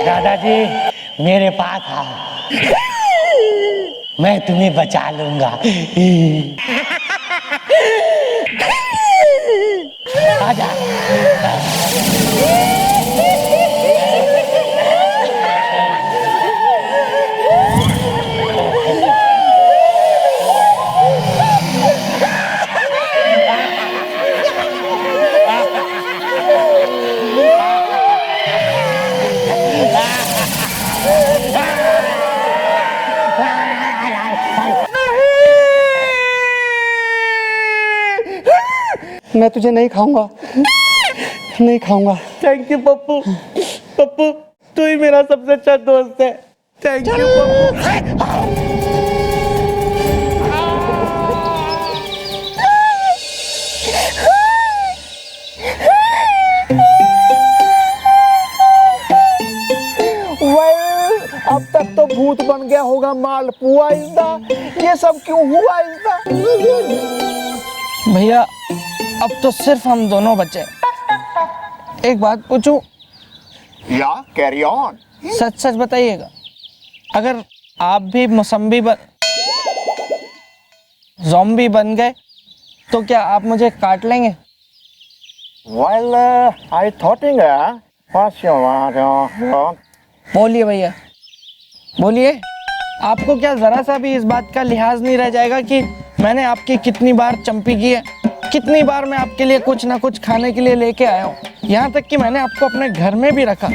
दादाजी मेरे पास आओ, मैं तुम्हें बचा लूंगा। आजा। मैं तुझे नहीं खाऊंगा, नहीं खाऊंगा। Thank you Pappu. पप्पू तू ही मेरा सबसे अच्छा दोस्त है। Thank you Pappu. अब तक तो भूत बन गया होगा मालपुआ इल्दा, ये सब क्यों हुआ इल्दा? भैया अब तो सिर्फ हम दोनों बचे। एक बात पूछूं? या कैरी ऑन। सच सच बताइएगा, अगर आप भी मौसम्बी ज़ॉम्बी बन गए तो क्या आप मुझे काट लेंगे? Well, I thought बोलिए भैया, बोलिए। आपको क्या जरा सा भी इस बात का लिहाज नहीं रह जाएगा कि मैंने आपकी कितनी बार चंपी की है, कितनी बार मैं आपके लिए कुछ ना कुछ खाने के लिए लेके आया हूँ, यहाँ तक कि मैंने आपको अपने घर में भी रखा।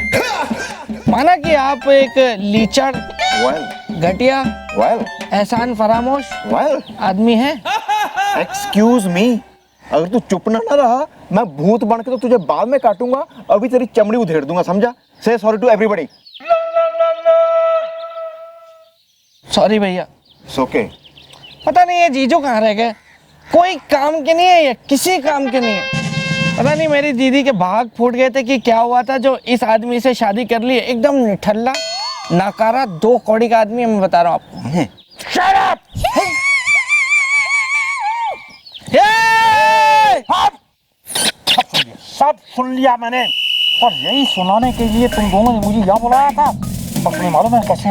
माना कि आप एक लीचड़, घटिया, एहसान फरामोश आदमी हैं। एक्सक्यूज मी, अगर तू चुप ना रहा मैं भूत बन के तो तुझे बाद में काटूंगा, अभी तेरी चमड़ी उधेड़ दूंगा, समझा? से सॉरी टू एवरीबॉडी। सॉरी भैया। ओके। पता नहीं ये जीजू कहाँ रह गए, कोई काम के नहीं है, ये किसी काम के नहीं है। पता नहीं मेरी दीदी के भाग फूट गए थे कि क्या हुआ था जो इस आदमी से शादी कर ली। एकदम निठल्ला नाकारा 2 कौड़ी का आदमी है, मैं बता रहा हूँ आपको। Shut up! सब सुन लिया मैंने, और यही सुनाने के लिए तुम दोनों ने मुझे यहाँ बुलाया था। और तुम्हें मालूम है कैसे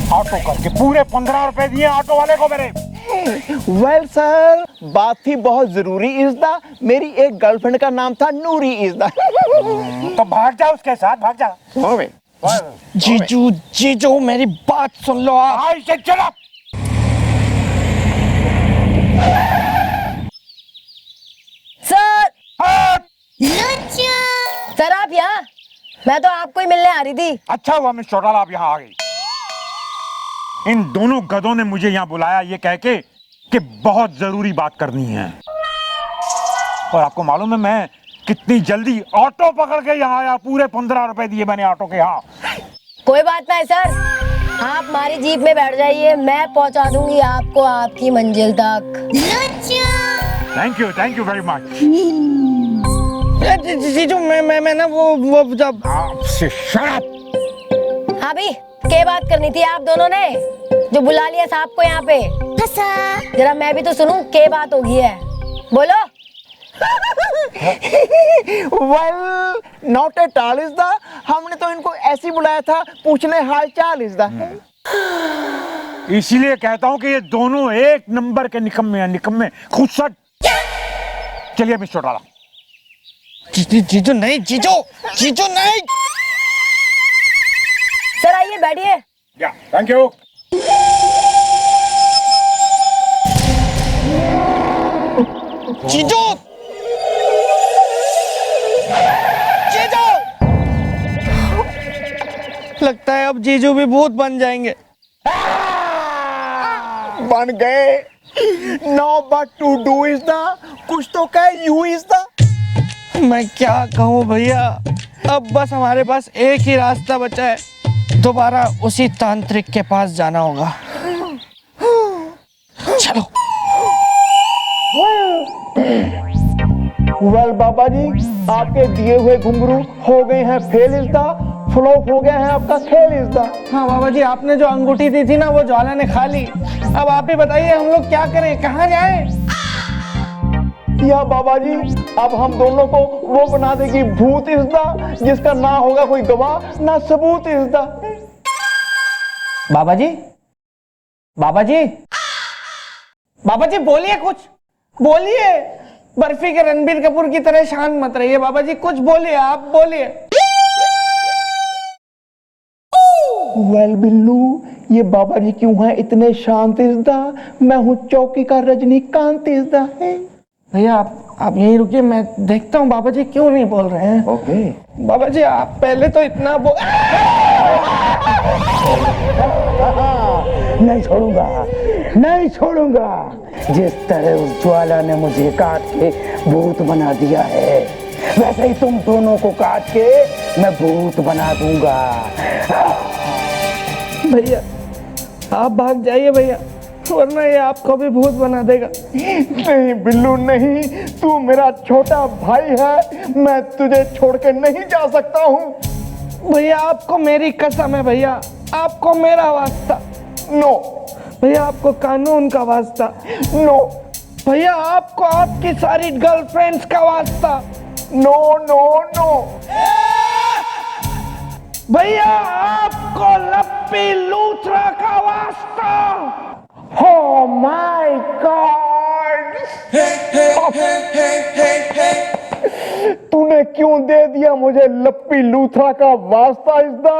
ऑटो करके पूरे 15 रुपए दिए ऑटो वाले को मेरे। वेल सर, बात थी बहुत जरूरी इज़दा, मेरी एक गर्लफ्रेंड का नाम था नूरी इज़दा। तो भाग जा उसके साथ, भाग जा। जीजू जीजू मेरी बात सुन लो आप। आई से चला। सर सर आप यहाँ? मैं तो आपको ही मिलने आ रही थी। अच्छा हुआ मिस चौटाला आप यहाँ आ गई। इन दोनों गधों ने मुझे यहाँ बुलाया ये कह के कि बहुत जरूरी बात करनी है। और आपको मालूम है मैं कितनी जल्दी ऑटो पकड़ के यहाँ आया, पूरे 15 रुपए दिए मैंने ऑटो के। यहाँ कोई बात नहीं सर, आप हमारी जीप में बैठ जाइए, मैं पहुँचा दूंगी आपको आपकी मंजिल तक। Thank you very much. जीजू मैं ना वो जब हाँ भी क्या बात करनी थी आप दोनों ने जो बुला लिया साहब को यहाँ पे? जरा मैं भी तो सुनूं क्या बात होगी है, बोलो। वेल नॉट एट ऑल इज़दा, हमने तो इनको ऐसे बुलाया था पूछने हाल चाल इज़दा। इसीलिए कहता हूँ कि ये दोनों एक नंबर के निकम्मे हैं, निकम्मे खुदसट। चलिए मिस चौटाला। जीजू नहीं, जीजू नहीं। आइए बैठिए। या थैंक यू। जीजू, जीजू, लगता है अब जीजू भी भूत बन जाएंगे। बन गए। No but to do is the, कुछ तो कहे यू इज द। मैं क्या कहूँ भैया, अब बस हमारे पास एक ही रास्ता बचा है, दोबारा उसी तांत्रिक के पास जाना होगा। चलो। वेल बाबा जी, आपके दिए हुए घुंघरू हो गए हैं फेल इज द, फ्लॉप हो गया है आपका खेल इज द। हाँ बाबा जी, आपने जो अंगूठी दी थी ना वो ज्वाला ने खा ली। अब आप ही बताइए हम लोग क्या करें, कहाँ जाएं? या बाबा जी, अब हम दोनों को वो बना देगी भूत इज द, जिसका ना होगा कोई गवाह ना सबूत इज द। बाबा जी, बाबा जी, बाबा जी बोलिए, कुछ बोलिए। बर्फी के रणबीर कपूर की तरह शांत मत रहिए बाबा जी, कुछ बोलिए, आप बोलिए। वेल बिल्लू, ये बाबा जी क्यों हैं इतने शांत इज द, मैं हूँ चौकी का रजनीकांत इज द। भैया आप यहीं रुकिए, मैं देखता हूँ बाबा जी क्यों नहीं बोल रहे हैं। ओके। बाबा जी आप पहले तो इतना नहीं छोड़ूंगा, नहीं छोड़ूंगा। जिस तरह उस ज्वाला ने मुझे काट के भूत बना दिया है, वैसे ही तुम दोनों को काट के मैं भूत बना दूंगा। भैया आप भाग जाइए भैया, वरना ये आपको भी भूत बना देगा। नहीं बिल्लू नहीं, तू मेरा छोटा भाई है, मैं तुझे छोड़ के नहीं जा सकता हूँ। भैया आपको मेरी कसम है भैया, आपको मेरा वास्ता। नो भैया आपको कानून का वास्ता। नो भैया आपको आपकी सारी गर्लफ्रेंड्स का वास्ता। No no no. भैया आपको लप्पी लूथरा का वास्ता। Oh my God! तूने क्यों दे दिया मुझे लप्पी लूथरा का वास्ता इज़दा?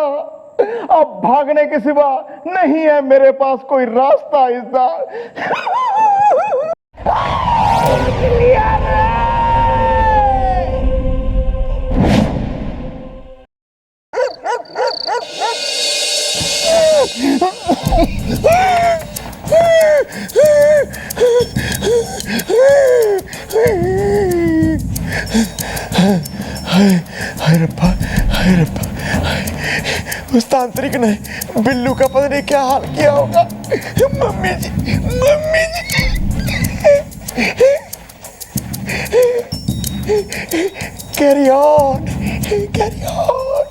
अब भागने के सिवा नहीं है मेरे पास कोई रास्ता इज़दा। हाय रब्बा, उस तांत्रिक ने बिल्लू का पता नहीं क्या हाल किया होगा। Mummy ji, mummy ji, carry on, carry on.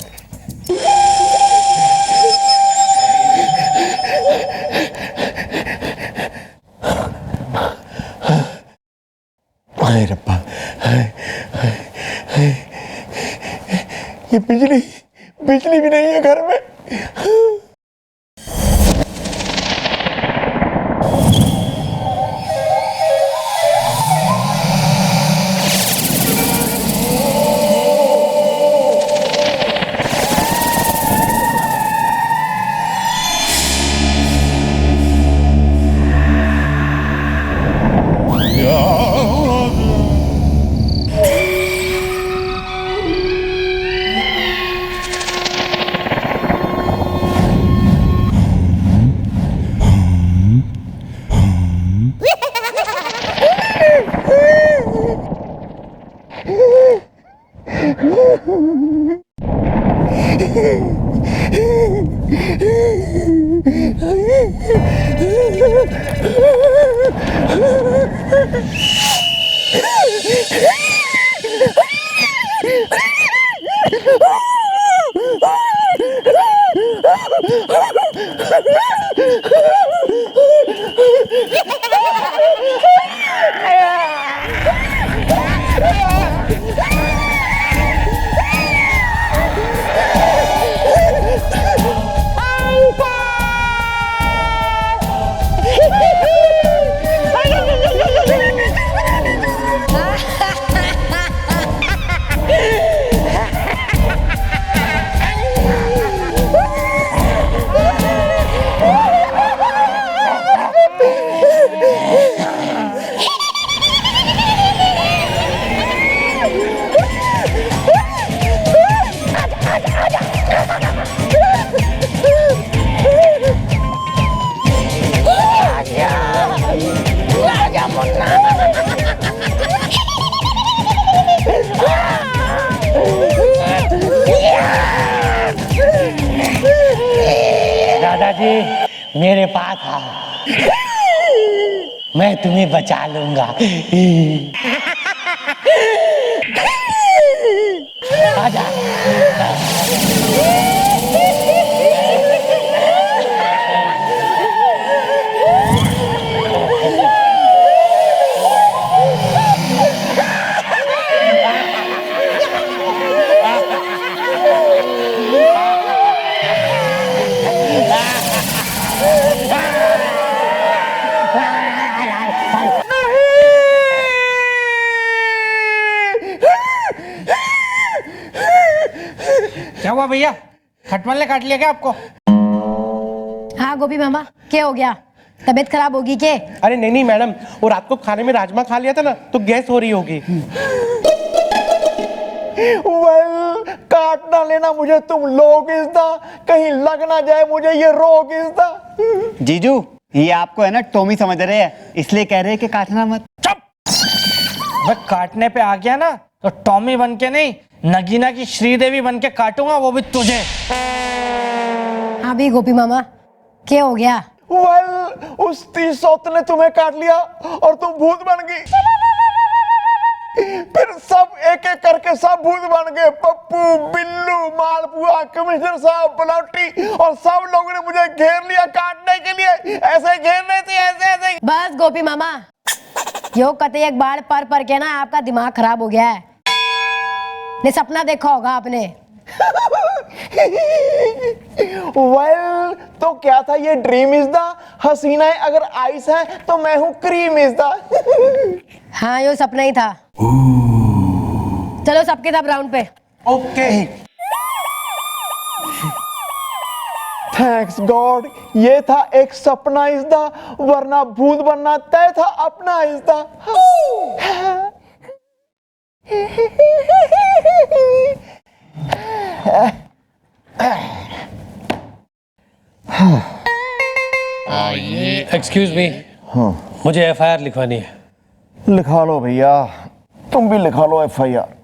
हाय रब्बा, ये बिजली भी नहीं है घर में। पिताजी मेरे पास आओ, मैं तुम्हें बचा लूंगा। आजा। क्या हुआ भैया, खटमल ने काट लिया क्या आपको? हाँ गोपी मामा, क्या हो गया? तबीयत खराब होगी क्या? अरे नहीं नहीं मैडम, वो रात को खाने में राजमा खा लिया था ना, तो गैस हो रही होगी। वेल, काट ना लेना मुझे तुम लोग इसदा, कहीं लग ना जाए मुझे ये रोग इसदा। जीजू, ये आपको है ना टॉमी समझ रहे हैं, इसलिए कह रहे हैं कि काटना मत। मैं काटने पे आ गया ना तो टॉमी बन के नहीं, नगीना की श्रीदेवी बन के काटूंगा, वो भी तुझे। हाँ भी गोपी मामा, क्या हो गया? वेल, उस 30 सौत ने तुम्हें काट लिया और तुम भूत बन गई। फिर सब एक एक करके सब भूत बन गए, पप्पू, बिल्लू, मालपुआ, कमिश्नर साहब, बलौटी, और सब लोगों ने मुझे घेर लिया काटने के लिए। ऐसे घेर रहे थे, ऐसे ऐसे। बस गोपी मामा, यो कते एक बार पर के ना आपका दिमाग खराब हो गया है। ने सपना देखा होगा आपने। वेल, तो क्या था ये ड्रीम इज द, हसीना है अगर आइस है तो मैं हूँ क्रीम इज द। हाँ यो सपना ही था। चलो सबके सब राउंड पे। ओके। थैंक्स गॉड, ये था एक सपना इज द, वरना भूत बनना तय था अपना इज द। एक्सक्यूज मी, मुझे एफआईआर लिखवानी है। लिखा लो भैया, तुम भी लिखा लो FIR.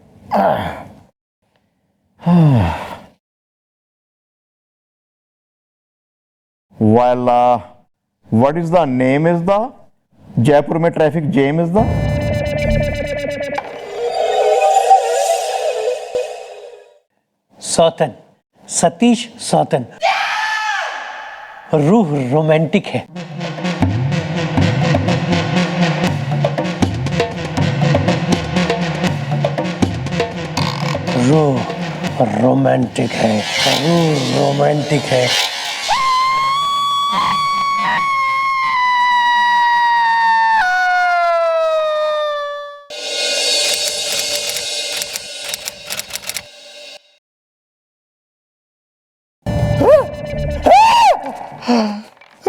Well, what is the name is the? Jaipur में ट्रैफिक जैम इज द। सौतन, सतीश सौतन। रूह रोमांटिक है। रूह रोमांटिक है, रूह रोमांटिक है।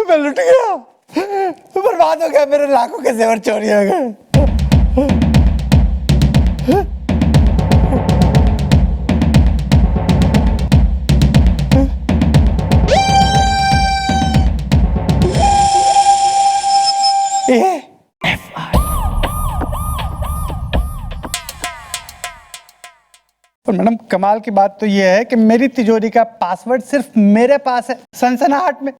मैं लुट गया, बर्बाद हो गया, मेरे लाखों के जेवर चोरी हो गए। पर मैडम कमाल की बात तो यह है कि मेरी तिजोरी का पासवर्ड सिर्फ मेरे पास है, सनसनाहट में।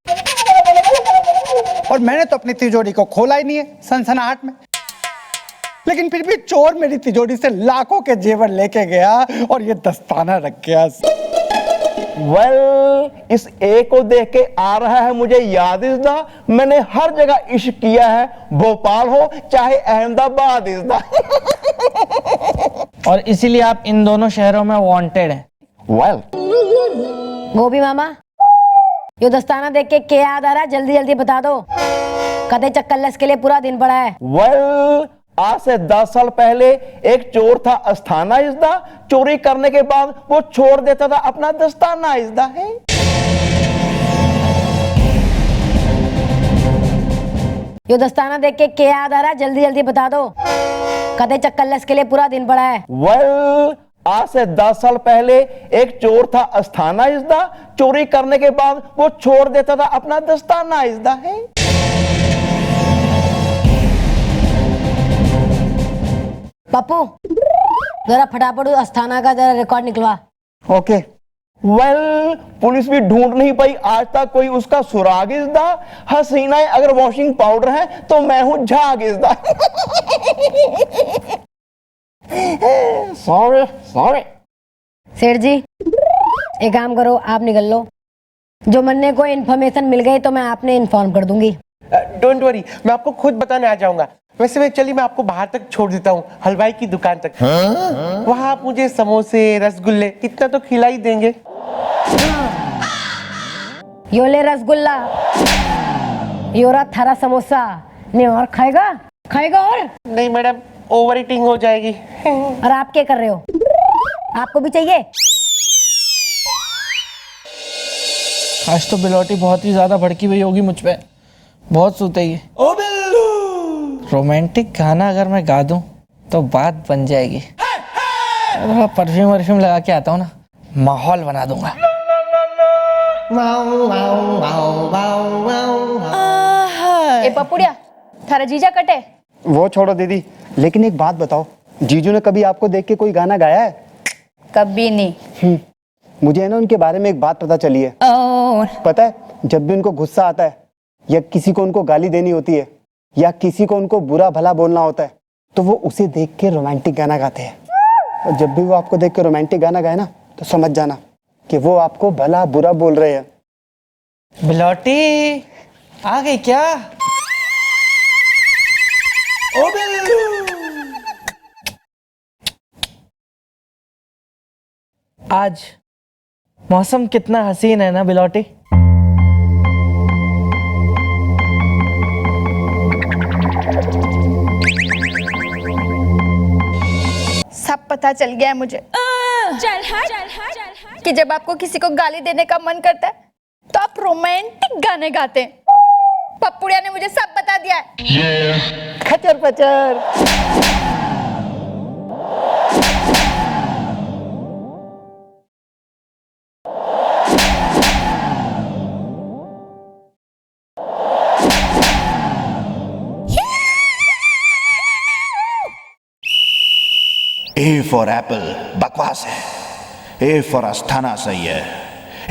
और मैंने तो अपनी तिजोरी को खोला ही नहीं है सनसनाहट में, लेकिन फिर भी चोर मेरी तिजोरी से लाखों के जेवर लेके गया और ये दस्ताना रख गया। वेल, इस ए को देख के आ रहा है मुझे याद इज़दा, मैंने हर जगह इश्क किया है, भोपाल हो चाहे अहमदाबाद इज़दा। और इसीलिए आप इन दोनों शहरों में वांटेड हैं। वेल, गोपी मामा, यो दस्ताना देख के क्या याद आ रहा है? जल्दी जल्दी बता दो, कते चक्करलस के लिए पूरा दिन पड़ा है। वेल, आज से 10 साल पहले एक चोर था अस्थाना इज़दा, चोरी करने के बाद वो छोड़ देता था अपना दस्ताना इज़दा है। यो दस्ताना देख के क्या याद आ रहा है? जल्दी जल्दी बता दो, कते चक्करलस के लिए पूरा दिन पड़ा है। वेल, आज से 10 साल पहले एक चोर था अस्थाना इज़दा, चोरी करने के बाद वो छोड़ देता था अपना दस्ताना इज़दा है। पप्पू, जरा फटाफट उस अस्थाना का जरा रिकॉर्ड निकलवा। ओके, वेल पुलिस भी ढूंढ नहीं पाई आज तक कोई उसका सुरागिजदा। हसीनाएं अगर वॉशिंग पाउडर है तो मैं हूं झागिजदा। Sorry sorry. सेठ जी एक काम करो, आप निकल लो। जो मन्ने को इन्फॉर्मेशन मिल गई तो मैं आपने इन्फॉर्म कर दूंगी। डोंट वरी, मैं आपको खुद बताने आ जाऊंगा। वैसे मैं चलिए मैं आपको बाहर तक छोड़ देता हूँ, हलवाई की दुकान तक। वहाँ आप मुझे समोसे रसगुल्ले इतना तो खिला ही देंगे। यो ले रसगुल्ला, योरा थारा समोसा। नहीं और खाएगा? खाएगा और? नहीं मैडम, ओवर ईटिंग हो जाएगी। और आप क्या कर रहे हो? आपको भी चाहिए? आज तो बिलोटी बहुत ही ज्यादा भड़की हुई होगी मुझ पे, बहुत सूतेगी। ओ बिल्लू, रोमांटिक गाना अगर मैं गा दूं तो बात बन जाएगी। परफ्यूम वर्फ्यूम लगा के आता हूँ ना, माहौल बना दूंगा। ए पपुड़िया, थारा जीजा कटे? वो छोड़ो दीदी, लेकिन एक बात बताओ, जीजू ने कभी आपको देख के कोई गाना गाया है? कभी नहीं। मुझे है ना उनके बारे में एक बात पता चली है। पता है, जब भी उनको गुस्सा आता है या किसी को उनको गाली देनी होती है या किसी को उनको बुरा भला बोलना होता है तो वो उसे देख के रोमांटिक गाना गाते हैं। और जब भी वो आपको देख के रोमांटिक गाना गाए ना तो समझ जाना कि वो आपको भला बुरा बोल रहे हैं। बिलोटी आ गई क्या? ओ बिल्लू, आज मौसम कितना हसीन है ना बिलोटी। सब पता चल गया है मुझे। कि जब आपको किसी को गाली देने का मन करता है तो आप रोमांटिक गाने गाते हैं। पप्पुड़िया ने मुझे सब बता दिया है। खचर पचर। ए फॉर एप्पल बकवास है, ए फॉर अस्थाना सही है,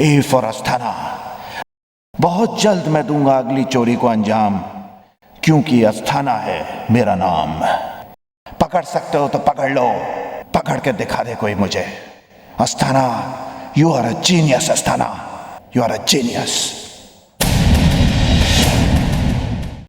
ए फॉर अस्थाना। बहुत जल्द मैं दूंगा अगली चोरी को अंजाम, क्योंकि अस्थाना है मेरा नाम। पकड़ सकते हो तो पकड़ लो, पकड़ के दिखा दे कोई मुझे। Asthana, you are a genius Asthana, you are a genius.